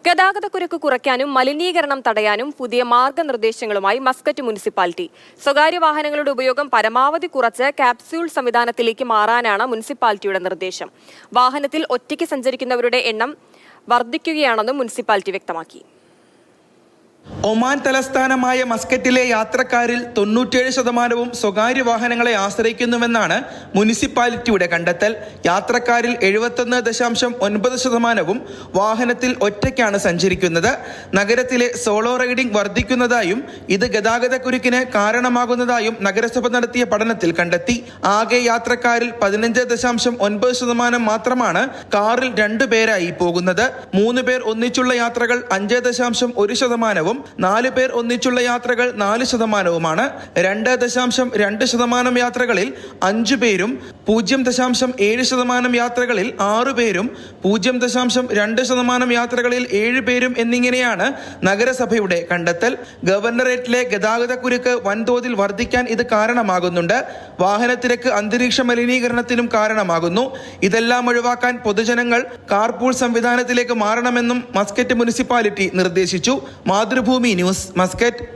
ഗതാഗതക്കുരുക്ക് കുറയ്ക്കാനും മലിനീകരണം തടയാനും പുതിയ മാർഗനിർദ്ദേശങ്ങളുമായി മസ്കറ്റ് മുനിസിപ്പാലിറ്റി. സ്വകാര്യ വാഹനങ്ങളുടെ ഉപയോഗം പരമാവധി കുറച്ച് ക്യാപ്സ്യൂൾ സംവിധാനത്തിലേക്ക് മാറാനാണ് മുനിസിപ്പാലിറ്റിയുടെ നിർദ്ദേശം. വാഹനത്തിൽ ഒറ്റയ്ക്ക് സഞ്ചരിക്കുന്നവരുടെ എണ്ണം വർദ്ധിക്കുകയാണെന്നും മുനിസിപ്പാലിറ്റി വ്യക്തമാക്കി. ഒമാൻ തലസ്ഥാനമായ മസ്കറ്റിലെ യാത്രക്കാരിൽ 97% സ്വകാര്യ വാഹനങ്ങളെ ആശ്രയിക്കുന്നുവെന്നാണ് മുനിസിപ്പാലിറ്റിയുടെ കണ്ടെത്തൽ. യാത്രക്കാരിൽ 71.9% വാഹനത്തിൽ ഒറ്റയ്ക്കാണ് സഞ്ചരിക്കുന്നത്. നഗരത്തിലെ സോളോ റൈഡിംഗ് വർദ്ധിക്കുന്നതായും ഇത് ഗതാഗതക്കുരുക്കിന് കാരണമാകുന്നതായും നഗരസഭ നടത്തിയ പഠനത്തിൽ കണ്ടെത്തി. ആകെ യാത്രക്കാരിൽ 15.9% മാത്രമാണ് കാറിൽ 2 പേരായി പോകുന്നത്. 3 പേർ ഒന്നിച്ചുള്ള യാത്രകൾ 5.1%, 4 പേർ ഒന്നിച്ചുള്ള യാത്രകൾ 4%, 2.2% യാത്രകളിൽ 5 പേരും, 0.7% യാത്രകളിൽ 6 പേരും, 0.2% യാത്രകളിൽ 7 പേരും എന്നിങ്ങനെയാണ് നഗരസഭയുടെ കണ്ടെത്തൽ. ഗവർണറേറ്റിലെ ഗതാഗതക്കുരുക്ക് വൻതോതിൽ വർദ്ധിക്കാൻ ഇത് കാരണമാകുന്നുണ്ട്. വാഹനത്തിരക്ക് അന്തരീക്ഷ മലിനീകരണത്തിനും കാരണമാകുന്നു. ഇതെല്ലാം ഒഴിവാക്കാൻ പൊതുജനങ്ങൾ കാർപൂൾ സംവിധാനത്തിലേക്ക് മാറണമെന്നും മസ്കറ്റ് മുനിസിപ്പാലിറ്റി നിർദ്ദേശിച്ചു. Mathrubhumi news, Muscat.